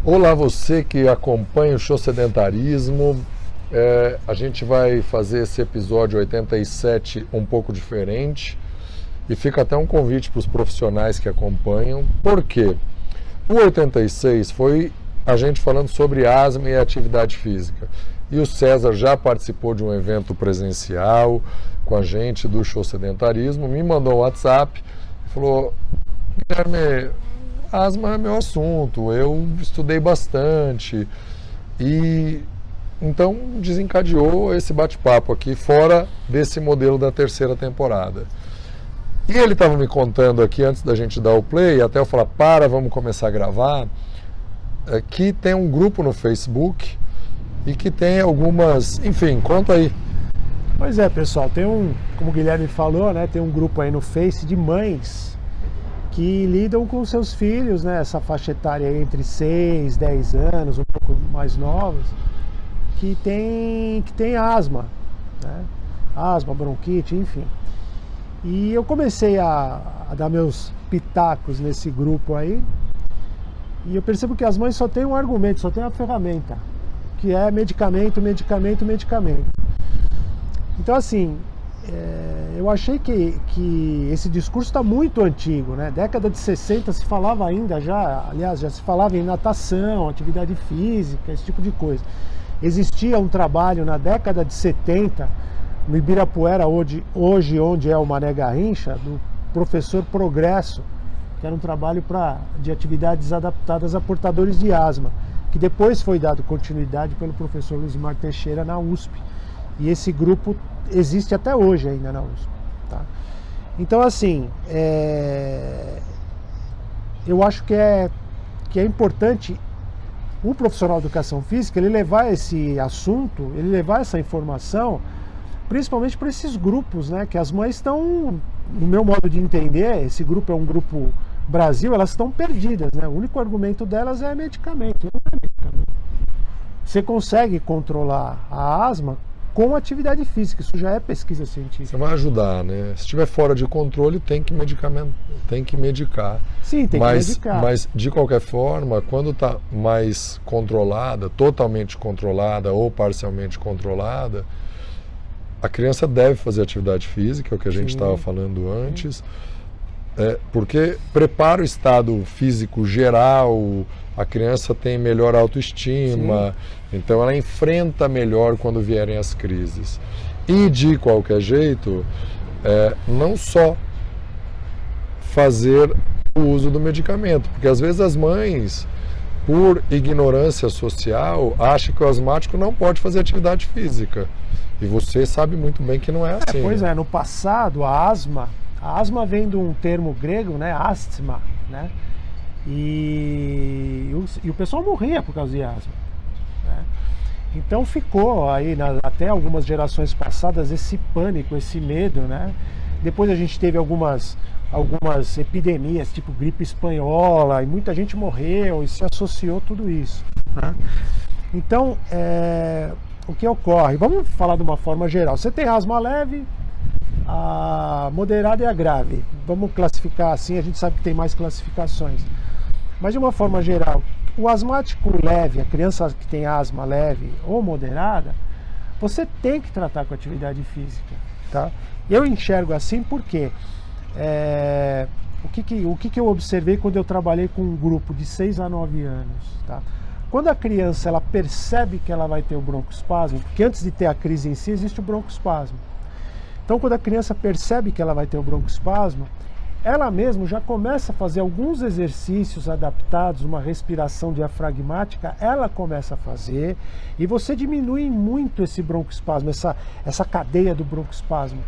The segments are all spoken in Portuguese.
Olá, você que acompanha o Show Sedentarismo. A gente vai fazer esse episódio 87 um pouco diferente e fica até um convite para os profissionais que acompanham. Por quê? O 86 foi a gente falando sobre asma e atividade física. E o César já participou de um evento presencial com a gente do Show Sedentarismo, me mandou um WhatsApp e falou: Guilherme, asma é meu assunto, eu estudei bastante, e então desencadeou esse bate-papo aqui fora desse modelo da terceira temporada. E ele estava me contando aqui antes da gente dar o play, até eu falar, vamos começar a gravar, que tem um grupo no Facebook e que tem algumas, enfim, conta aí. Pois é, pessoal, tem como o Guilherme falou, né, tem um grupo aí no Face de mães que lidam com seus filhos, né, essa faixa etária entre 6, 10 anos, um pouco mais novos, que tem asma, né, asma, bronquite, enfim. E eu comecei a dar meus pitacos nesse grupo aí, e eu percebo que as mães só têm um argumento, só têm uma ferramenta, que é medicamento, medicamento, medicamento. Então, assim, eu achei que esse discurso está muito antigo, né? Década de 60 se falava ainda já se falava em natação, atividade física, esse tipo de coisa. Existia um trabalho na década de 70, no Ibirapuera, hoje onde é o Mané Garrincha, do professor Progresso, que era um trabalho de atividades adaptadas a portadores de asma, que depois foi dado continuidade pelo professor Luizmar Teixeira na USP. E esse grupo existe até hoje ainda na USP. Tá? Então, assim, eu acho que é importante o profissional de educação física ele levar esse assunto, ele levar essa informação, principalmente para esses grupos, né? Que as mães estão, no meu modo de entender, esse grupo é um grupo Brasil, elas estão perdidas, né? O único argumento delas é medicamento, não é medicamento. Você consegue controlar a asma com atividade física, isso já é pesquisa científica. Você vai ajudar, né? Se estiver fora de controle, tem que medicar. Sim, tem que medicar. Mas, de qualquer forma, quando está mais controlada, totalmente controlada ou parcialmente controlada, a criança deve fazer atividade física, é o que a gente estava falando antes, porque prepara o estado físico geral, a criança tem melhor autoestima, então ela enfrenta melhor quando vierem as crises. E de qualquer jeito, não só fazer o uso do medicamento, porque às vezes as mães, por ignorância social, acham que o asmático não pode fazer atividade física. E você sabe muito bem que não é assim. Pois é, no passado a asma vem de um termo grego, né, asthma, né? E o pessoal morria por causa de asma, né? Então ficou aí, até algumas gerações passadas, esse pânico, esse medo, né? Depois a gente teve algumas epidemias, tipo gripe espanhola, e muita gente morreu e se associou tudo isso, né? Então, o que ocorre? Vamos falar de uma forma geral. Você tem asma leve, a moderada e a grave. Vamos classificar assim, a gente sabe que tem mais classificações. Mas de uma forma geral, o asmático leve, a criança que tem asma leve ou moderada, você tem que tratar com atividade física, tá? Eu enxergo assim porque o que eu observei quando eu trabalhei com um grupo de 6 a 9 anos, tá? Quando a criança ela percebe que ela vai ter o broncoespasmo, porque antes de ter a crise em si existe o broncoespasmo. Então, quando a criança percebe que ela vai ter o broncoespasmo, ela mesma já começa a fazer alguns exercícios adaptados, uma respiração diafragmática, ela começa a fazer, e você diminui muito esse broncoespasmo, essa cadeia do broncoespasmo,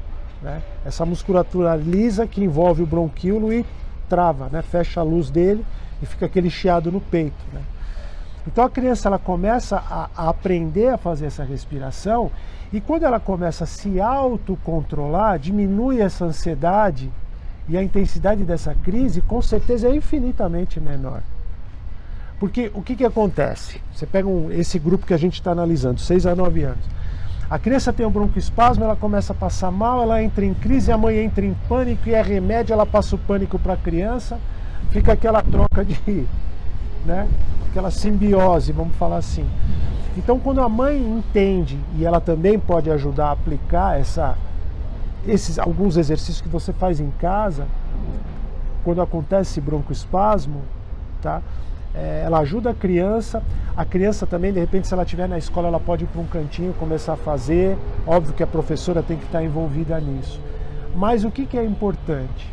né? Essa musculatura lisa que envolve o bronquíolo e trava, né? Fecha a luz dele e fica aquele chiado no peito, né? Então a criança ela começa a aprender a fazer essa respiração, e quando ela começa a se autocontrolar, diminui essa ansiedade, e a intensidade dessa crise com certeza é infinitamente menor. Porque o que acontece? Você pega esse grupo que a gente está analisando, 6 a 9 anos. A criança tem um broncoespasmo, ela começa a passar mal, ela entra em crise, a mãe entra em pânico e é remédio, ela passa o pânico para a criança, fica aquela troca de, né? aquela simbiose, vamos falar assim. Então, quando a mãe entende, e ela também pode ajudar a aplicar alguns exercícios que você faz em casa, quando acontece broncoespasmo, tá? Ela ajuda a criança também, de repente, se ela estiver na escola, ela pode ir para um cantinho, começar a fazer, óbvio que a professora tem que estar envolvida nisso. Mas o que é importante?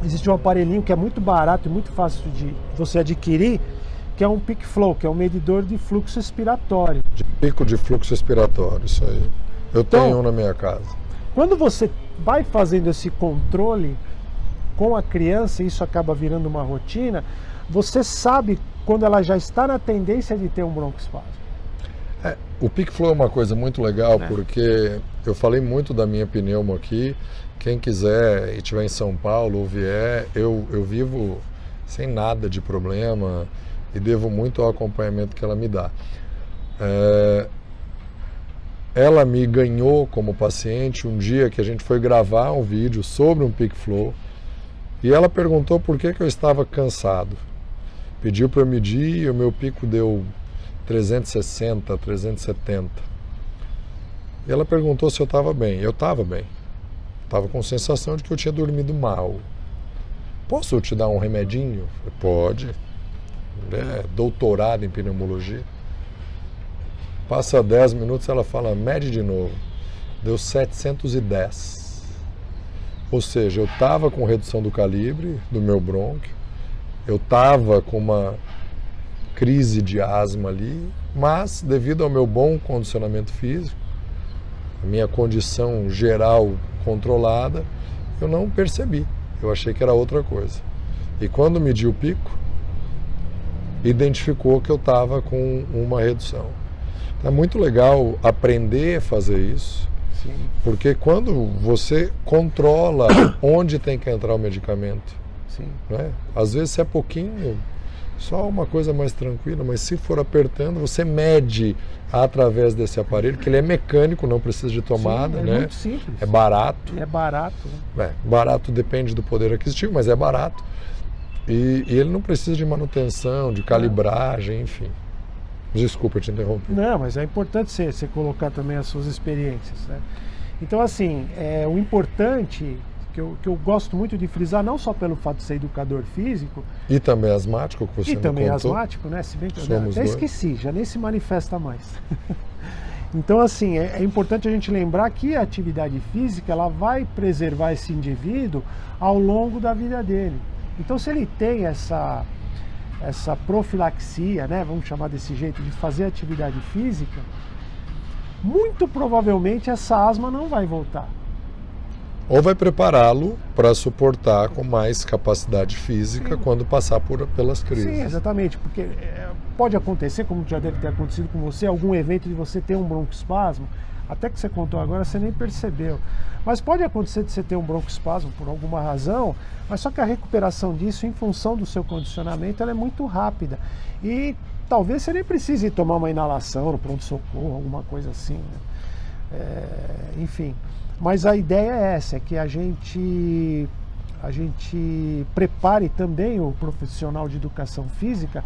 Existe um aparelhinho que é muito barato e muito fácil de você adquirir, que é um Peak Flow, que é um medidor de fluxo respiratório. De pico de fluxo respiratório, isso aí. Eu tenho um na minha casa. Quando você vai fazendo esse controle com a criança, e isso acaba virando uma rotina, você sabe quando ela já está na tendência de ter um broncoespasmo. O Peak Flow é uma coisa muito legal, porque eu falei muito da minha pneumo aqui. Quem quiser e estiver em São Paulo ou vier, eu vivo sem nada de problema e devo muito ao acompanhamento que ela me dá. Ela me ganhou como paciente um dia que a gente foi gravar um vídeo sobre um Peak Flow e ela perguntou por que eu estava cansado. Pediu para eu medir e o meu pico deu 360, 370. E ela perguntou se eu estava bem. Eu estava bem. Estava com sensação de que eu tinha dormido mal. Posso te dar um remedinho? Pode. Doutorado em pneumologia. Passa 10 minutos, ela fala, mede de novo. Deu 710. Ou seja, eu estava com redução do calibre do meu brônquio. Eu estava com uma crise de asma ali, mas devido ao meu bom condicionamento físico, a minha condição geral controlada, eu não percebi. Eu achei que era outra coisa. E quando medi o pico, identificou que eu estava com uma redução. É muito legal aprender a fazer isso, sim, porque quando você controla onde tem que entrar o medicamento, sim, né? Às vezes se é pouquinho, só uma coisa mais tranquila, mas se for apertando, você mede através desse aparelho, que ele é mecânico, não precisa de tomada, sim, né? Muito simples. É barato. É barato. Né? Barato depende do poder aquisitivo, mas é barato. E ele não precisa de manutenção, de calibragem, enfim. Desculpa te interromper. Não, mas é importante você colocar também as suas experiências, né? Então, assim, o importante, que eu gosto muito de frisar, não só pelo fato de ser educador físico... E também asmático, que você me contou. E também asmático, né? Se bem que eu até esqueci, já nem se manifesta mais. Então, assim, é importante a gente lembrar que a atividade física, ela vai preservar esse indivíduo ao longo da vida dele. Então, se ele tem essa profilaxia, né, vamos chamar desse jeito, de fazer atividade física, muito provavelmente essa asma não vai voltar. Ou vai prepará-lo para suportar com mais capacidade física, sim, quando passar pelas crises. Sim, exatamente, porque pode acontecer, como já deve ter acontecido com você, algum evento de você ter um broncoespasmo, até que você contou agora, você nem percebeu. Mas pode acontecer de você ter um broncoespasmo por alguma razão, mas só que a recuperação disso, em função do seu condicionamento, ela é muito rápida. E talvez você nem precise tomar uma inalação no pronto-socorro, alguma coisa assim, né? Enfim. Mas a ideia é essa, é que a gente prepare também o profissional de educação física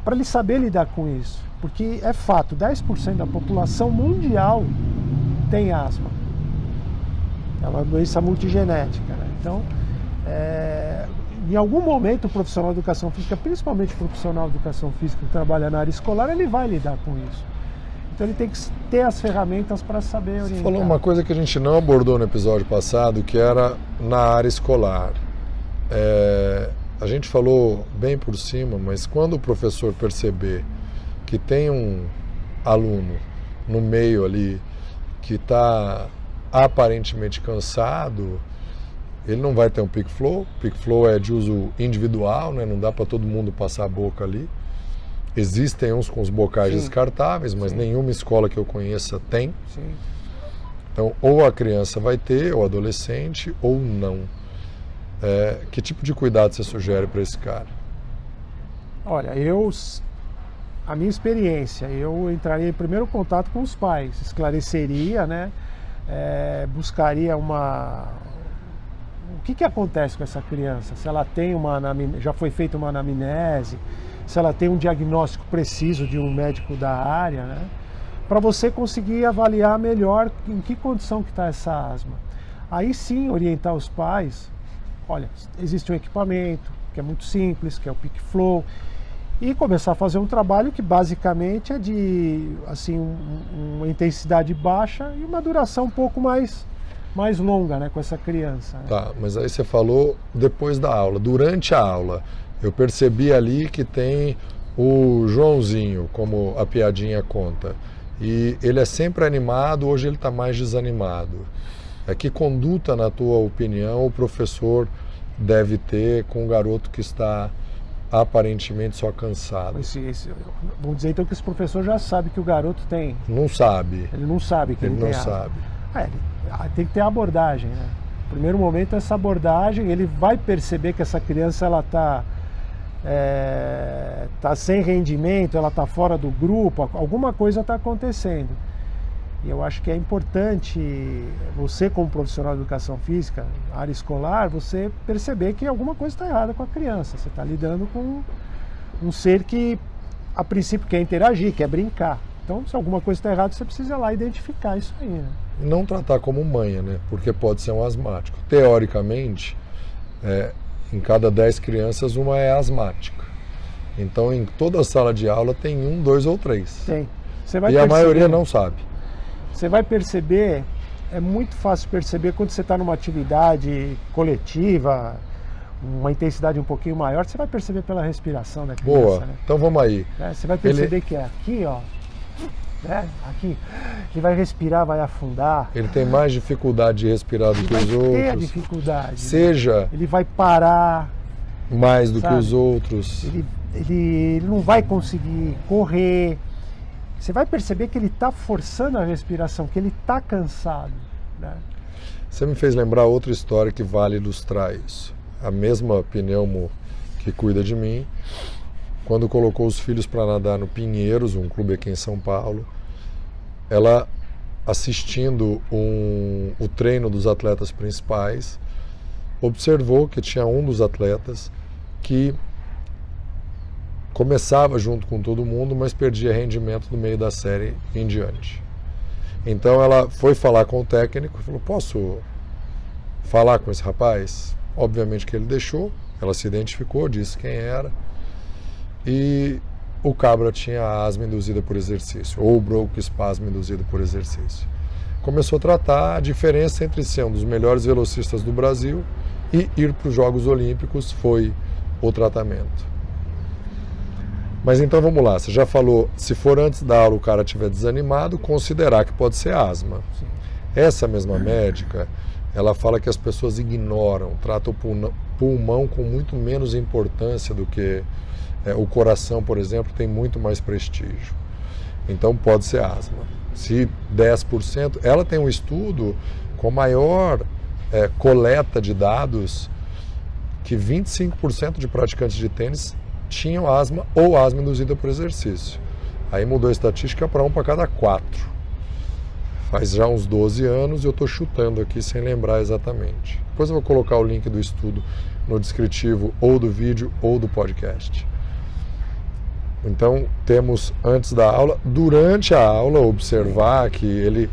para ele saber lidar com isso. Porque é fato, 10% da população mundial tem asma. É uma doença multigenética, né? Então, em algum momento o profissional de educação física, principalmente o profissional de educação física que trabalha na área escolar, ele vai lidar com isso. Então ele tem que ter as ferramentas para saber orientar. Você falou uma coisa que a gente não abordou no episódio passado, que era na área escolar. A gente falou bem por cima, mas quando o professor perceber que tem um aluno no meio ali que está aparentemente cansado, ele não vai ter um Peak Flow. Peak Flow é de uso individual, né? Não dá para todo mundo passar a boca ali. Existem uns com os bocais, sim, descartáveis, mas sim, nenhuma escola que eu conheça tem. Sim. Então, ou a criança vai ter, ou o adolescente, ou não. Que tipo de cuidado você sugere para esse cara? Olha, a minha experiência, eu entraria em primeiro contato com os pais, esclareceria, né? Buscaria o que acontece com essa criança, se ela tem já foi feita uma anamnese, se ela tem um diagnóstico preciso de um médico da área, né? Para você conseguir avaliar melhor em que condição que está essa asma. Aí sim orientar os pais, olha, existe um equipamento que é muito simples, que é o PeakFlow, e começar a fazer um trabalho que basicamente é de assim, uma intensidade baixa e uma duração um pouco mais longa, né, com essa criança. Né? Tá, mas aí você falou depois da aula. Durante a aula, eu percebi ali que tem o Joãozinho, como a piadinha conta. E ele é sempre animado, hoje ele está mais desanimado. Que conduta, na tua opinião, o professor deve ter com um garoto que está aparentemente só cansado? Vamos dizer então que esse professor já sabe que o garoto tem... Não sabe. Ele não sabe que ele tem asma. Sabe. Tem que ter a abordagem, né? No primeiro momento, essa abordagem, ele vai perceber que essa criança ela tá sem rendimento, ela está fora do grupo, alguma coisa está acontecendo. E eu acho que é importante você, como profissional de educação física, área escolar, você perceber que alguma coisa está errada com a criança. Você está lidando com um ser que, a princípio, quer interagir, quer brincar. Então, se alguma coisa está errada, você precisa ir lá identificar isso aí, né? Não tratar como manha, né? Porque pode ser um asmático. Teoricamente, em cada 10 crianças, uma é asmática. Então, em toda a sala de aula tem 1, 2 ou 3. Tem. E a maioria não sabe. Você vai perceber, é muito fácil perceber quando você está numa atividade coletiva, uma intensidade um pouquinho maior, você vai perceber pela respiração da criança. Boa, né? Então vamos aí. Você vai perceber que é aqui, ó. Aqui, ele vai respirar, vai afundar. Ele tem mais dificuldade de respirar do que os outros. Ele vai ter dificuldade. Seja... Ele vai parar. Mais do que os outros. Ele não vai conseguir correr. Você vai perceber que ele está forçando a respiração, que ele está cansado. Né? Você me fez lembrar outra história que vale ilustrar isso. A mesma pneumo que cuida de mim, quando colocou os filhos para nadar no Pinheiros, um clube aqui em São Paulo, ela assistindo o treino dos atletas principais, observou que tinha um dos atletas que começava junto com todo mundo, mas perdia rendimento no meio da série em diante. Então ela foi falar com o técnico e falou, posso falar com esse rapaz? Obviamente que ele deixou, ela se identificou, disse quem era, e o cabra tinha asma induzida por exercício, ou broncoespasmo induzido por exercício. Começou a tratar a diferença entre ser um dos melhores velocistas do Brasil e ir para os Jogos Olímpicos foi o tratamento. Mas então vamos lá, você já falou, se for antes da aula o cara estiver desanimado, considerar que pode ser asma. Sim. Essa mesma médica, ela fala que as pessoas ignoram, tratam o pulmão com muito menos importância do que o coração, por exemplo, tem muito mais prestígio. Então pode ser asma. Se 10%, ela tem um estudo com maior coleta de dados que 25% de praticantes de tênis tinham asma ou asma induzida por exercício. Aí mudou a estatística para 1 para cada 4. Faz já uns 12 anos e eu estou chutando aqui sem lembrar exatamente. Depois eu vou colocar o link do estudo no descritivo ou do vídeo ou do podcast. Então temos antes da aula, durante a aula, observar que ele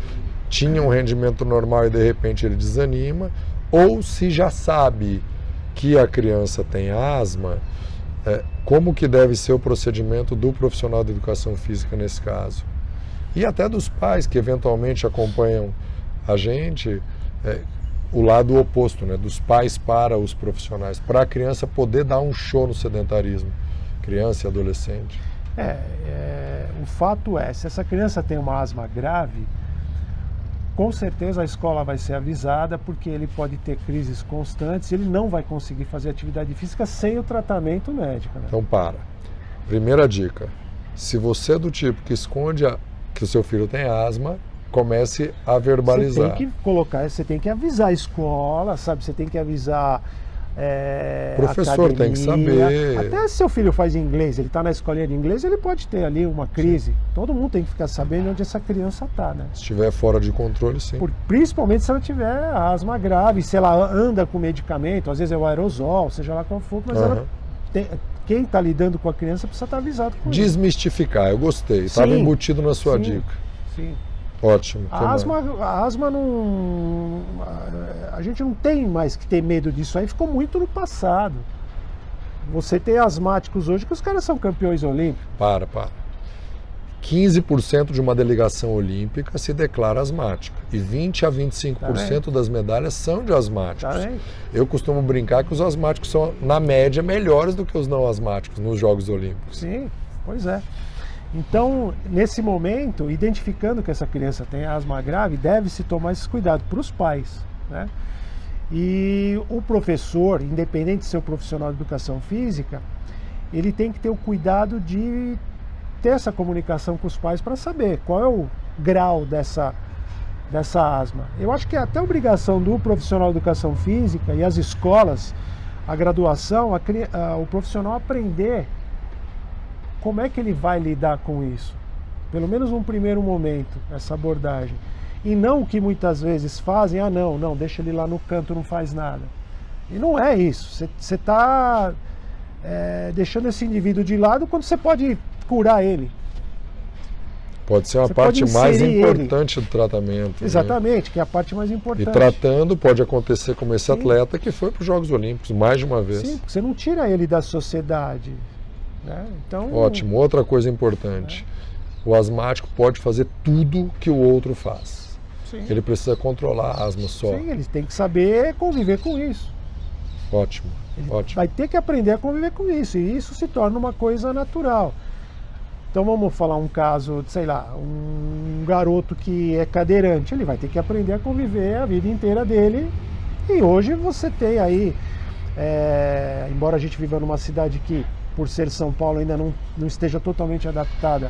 tinha um rendimento normal e de repente ele desanima, ou se já sabe que a criança tem asma, como que deve ser o procedimento do profissional de educação física nesse caso. E até dos pais que eventualmente acompanham a gente, o lado oposto, né, dos pais para os profissionais, para a criança poder dar um show no sedentarismo, criança e adolescente. O fato é, se essa criança tem uma asma grave, com certeza a escola vai ser avisada, porque ele pode ter crises constantes e ele não vai conseguir fazer atividade física sem o tratamento médico. Né? Então primeira dica, se você é do tipo que esconde que o seu filho tem asma, comece a verbalizar. Você tem que avisar a escola, sabe? Você tem que avisar professor academia. Tem que saber. Até se seu filho faz inglês, ele está na escolinha de inglês, ele pode ter ali uma crise. Sim. Todo mundo tem que ficar sabendo onde essa criança está, né? Se estiver fora de controle, sim. Principalmente se ela tiver asma grave, se ela anda com medicamento, às vezes é o aerosol, seja lá qual for, mas ela quem está lidando com a criança precisa estar avisado com isso. Desmistificar, eu gostei. Estava embutido na sua dica. Sim. Ótimo. A asma não... A gente não tem mais que ter medo disso aí, ficou muito no passado. Você tem asmáticos hoje que os caras são campeões olímpicos. Para. 15% de uma delegação olímpica se declara asmática. E 20 a 25% das medalhas são de asmáticos. Eu costumo brincar que os asmáticos são, na média, melhores do que os não asmáticos nos Jogos Olímpicos. Sim, pois é. Então, nesse momento, identificando que essa criança tem asma grave, deve-se tomar esse cuidado para os pais, né? E o professor, independente de ser um profissional de educação física, ele tem que ter o cuidado de ter essa comunicação com os pais para saber qual é o grau dessa asma. Eu acho que é até obrigação do profissional de educação física e as escolas, a graduação, o profissional aprender como é que ele vai lidar com isso. Pelo menos num primeiro momento, essa abordagem. E não o que muitas vezes fazem, não, deixa ele lá no canto, não faz nada. E não é isso. Você está deixando esse indivíduo de lado quando você pode curar ele. Pode ser uma parte mais importante do tratamento. Exatamente, né? Que é a parte mais importante. E tratando, pode acontecer como esse atleta que foi para os Jogos Olímpicos mais de uma vez. Sim, porque você não tira ele da sociedade. Né? Então, ótimo. Outra coisa importante. O asmático pode fazer tudo que o outro faz. Sim. Ele precisa controlar a asma só. Sim, ele tem que saber conviver com isso. Ótimo. Vai ter que aprender a conviver com isso. E isso se torna uma coisa natural. Então vamos falar um caso, sei lá, um garoto que é cadeirante, ele vai ter que aprender a conviver a vida inteira dele. E hoje você tem aí, embora a gente viva numa cidade que, por ser São Paulo, ainda não esteja totalmente adaptada,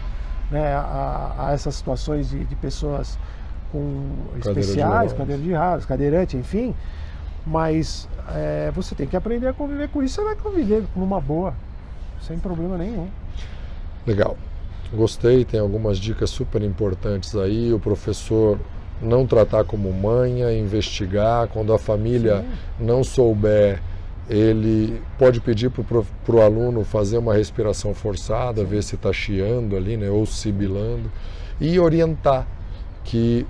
né, a essas situações de pessoas especiais, cadeira de rodas, cadeirante, enfim, mas você tem que aprender a conviver com isso, você vai conviver numa boa, sem problema nenhum. Legal. Gostei, tem algumas dicas super importantes aí. O professor não tratar como manha, investigar. Quando a família não souber, ele pode pedir para o aluno fazer uma respiração forçada, ver se está chiando ali, né, ou sibilando, e orientar que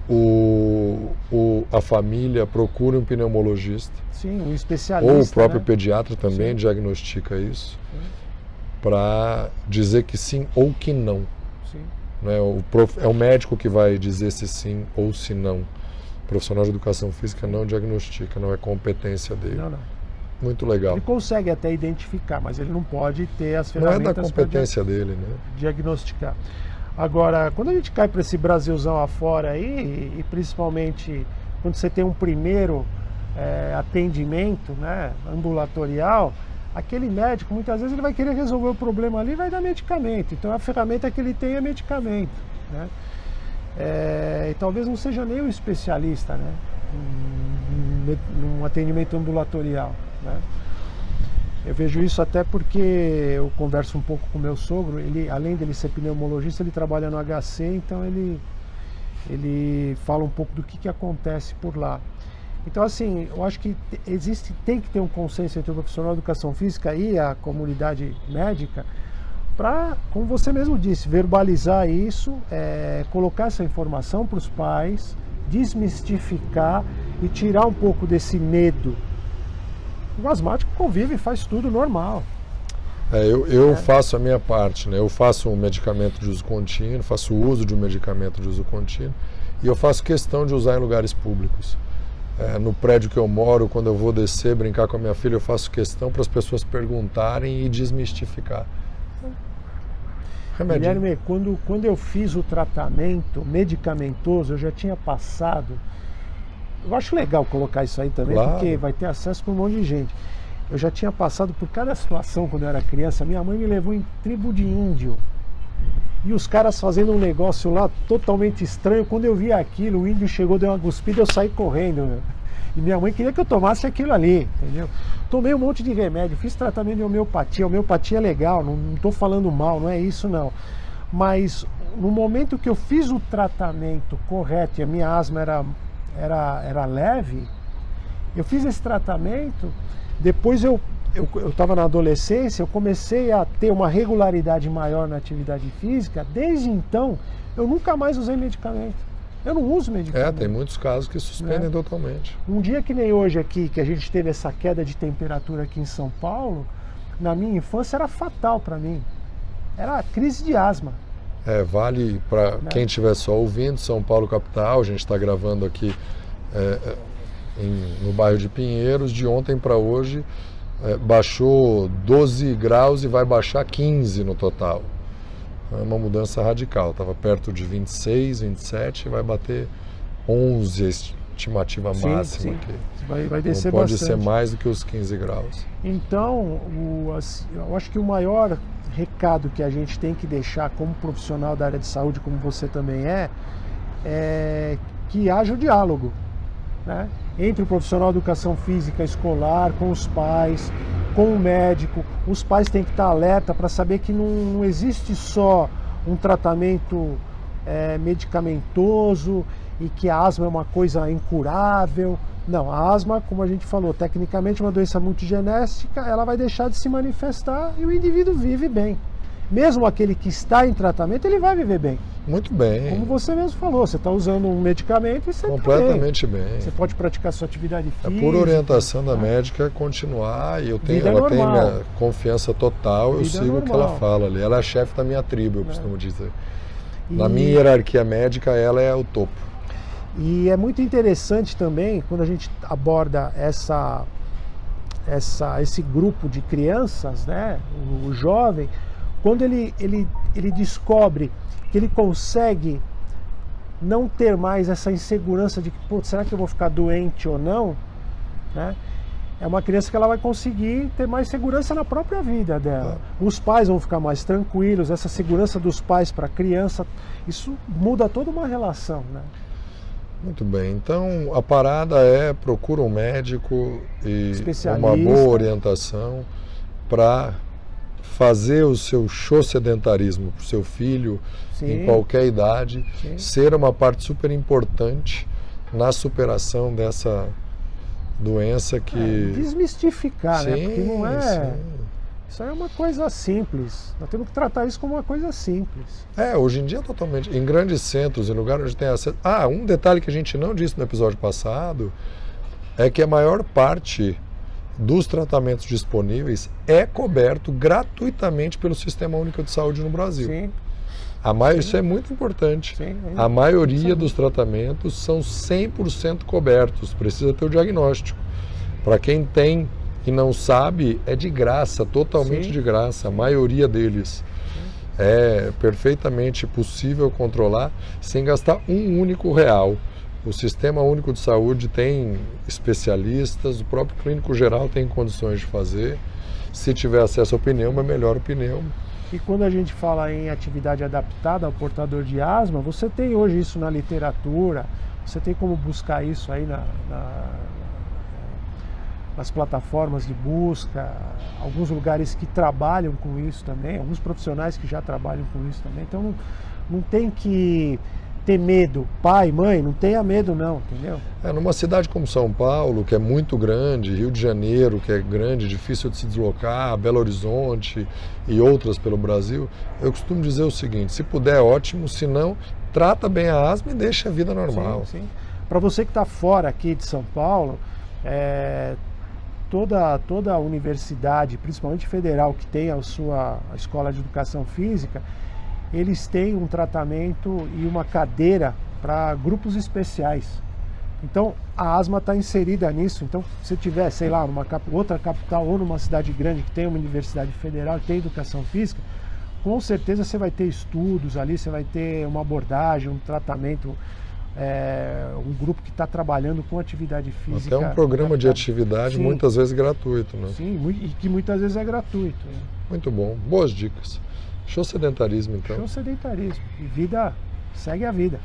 a família procure um pneumologista. Sim, um especialista. Ou o próprio pediatra também Sim. diagnostica isso. Para dizer que sim ou que não. Sim. Né? É o médico que vai dizer se sim ou se não. O profissional de educação física não diagnostica, não é competência dele. Não. Muito legal. Ele consegue até identificar, mas ele não pode ter as ferramentas. Não é da competência dele, né? Diagnosticar. Agora, quando a gente cai para esse Brasilzão afora aí, e principalmente quando você tem um primeiro atendimento, né, ambulatorial, aquele médico, muitas vezes, ele vai querer resolver o problema ali e vai dar medicamento. Então, a ferramenta que ele tem é medicamento. Né? E talvez não seja nem um especialista, né? Num atendimento ambulatorial. Né? Eu vejo isso até porque eu converso um pouco com o meu sogro. Ele, além dele ser pneumologista, ele trabalha no HC, então ele fala um pouco do que acontece por lá. Então, assim, eu acho que tem que ter um consenso entre o profissional de educação física e a comunidade médica para, como você mesmo disse, verbalizar isso, colocar essa informação para os pais, desmistificar e tirar um pouco desse medo. O asmático convive e faz tudo normal. Eu faço a minha parte, né? Eu faço um medicamento de uso contínuo, faço uso de um medicamento de uso contínuo e eu faço questão de usar em lugares públicos. No prédio que eu moro, quando eu vou descer, brincar com a minha filha, eu faço questão para as pessoas perguntarem e desmistificar. Guilherme, quando eu fiz o tratamento medicamentoso, eu já tinha passado. Eu acho legal colocar isso aí também, claro, porque vai ter acesso para um monte de gente. Eu já tinha passado por cada situação quando eu era criança. Minha mãe me levou em tribo de índio. E os caras fazendo um negócio lá totalmente estranho. Quando eu vi aquilo, o índio chegou, deu uma cuspida, eu saí correndo. Meu. E minha mãe queria que eu tomasse aquilo ali, entendeu? Tomei um monte de remédio, fiz tratamento de homeopatia. A homeopatia é legal, não estou falando mal, não é isso não. Mas no momento que eu fiz o tratamento correto e a minha asma era leve, eu fiz esse tratamento, depois eu eu estava na adolescência, eu comecei a ter uma regularidade maior na atividade física. Desde então, eu nunca mais usei medicamento. Eu não uso medicamento. Tem muitos casos que suspendem totalmente. Um dia que nem hoje aqui, que a gente teve essa queda de temperatura aqui em São Paulo, na minha infância era fatal para mim. Era crise de asma. Vale para quem estiver só ouvindo, São Paulo capital, a gente está gravando aqui no bairro de Pinheiros. De ontem para hoje baixou 12 graus e vai baixar 15 no total. É uma mudança radical, estava perto de 26, 27 e vai bater 11 a estimativa máxima aqui. Vai descer não pode bastante. ser mais do que os 15 graus. Então, eu acho que o maior recado que a gente tem que deixar como profissional da área de saúde, como você também é que haja o diálogo, né? Entre o profissional de educação física escolar, com os pais, com o médico. Os pais têm que estar alerta para saber que não existe só um tratamento medicamentoso e que a asma é uma coisa incurável. Não, a asma, como a gente falou, tecnicamente é uma doença multigenética, ela vai deixar de se manifestar e o indivíduo vive bem. Mesmo aquele que está em tratamento, ele vai viver bem. Muito bem. Como você mesmo falou, você está usando um medicamento e você completamente bem. Você pode praticar sua atividade física. Por orientação da médica continuar, e ela tem minha confiança total, eu sigo o que ela fala ali. Ela é a chefe da minha tribo, eu costumo dizer. Na minha hierarquia médica, ela é o topo. E é muito interessante também, quando a gente aborda esse grupo de crianças, né, o jovem, quando ele descobre que ele consegue não ter mais essa insegurança de que, será que eu vou ficar doente ou não, né? É uma criança que ela vai conseguir ter mais segurança na própria vida dela. Os pais vão ficar mais tranquilos, essa segurança dos pais para a criança, isso muda toda uma relação, né? Muito bem, então a parada procura um médico e uma boa orientação para fazer o seu sedentarismo para o seu filho, em qualquer idade, ser uma parte super importante na superação dessa doença que... desmistificar, né? Porque não é... Isso aí é uma coisa simples. Nós temos que tratar isso como uma coisa simples. Hoje em dia é totalmente... Em grandes centros, em lugares onde tem acesso... um detalhe que a gente não disse no episódio passado é que a maior parte dos tratamentos disponíveis é coberto gratuitamente pelo Sistema Único de Saúde no Brasil. Isso é muito importante. A maioria dos tratamentos são 100% cobertos. Precisa ter o diagnóstico. Para quem tem e não sabe, é de graça, totalmente de graça. A maioria deles é perfeitamente possível controlar sem gastar um único real. O Sistema Único de Saúde tem especialistas, o próprio clínico geral tem condições de fazer. Se tiver acesso ao pneumo, é melhor o pneumo. E quando a gente fala em atividade adaptada ao portador de asma, você tem hoje isso na literatura, você tem como buscar isso aí nas plataformas de busca, alguns lugares que trabalham com isso também, alguns profissionais que já trabalham com isso também. Então não tem que ter medo, pai, mãe, não tenha medo não, entendeu? Numa cidade como São Paulo, que é muito grande, Rio de Janeiro, que é grande, difícil de se deslocar, Belo Horizonte e outras pelo Brasil, eu costumo dizer o seguinte, se puder, ótimo, se não, trata bem a asma e deixa a vida normal. Para você que está fora aqui de São Paulo, toda a universidade, principalmente federal, que tem a sua escola de educação física, eles têm um tratamento e uma cadeira para grupos especiais. Então, a asma está inserida nisso. Então, se tiver, sei lá, numa outra capital ou numa cidade grande que tem uma universidade federal e tem educação física, com certeza você vai ter estudos ali, você vai ter uma abordagem, um tratamento, um grupo que está trabalhando com atividade física. Até um programa de atividade, muitas vezes gratuito, né? E que muitas vezes é gratuito. Muito bom, boas dicas. Show sedentarismo, então. Show sedentarismo. E segue a vida.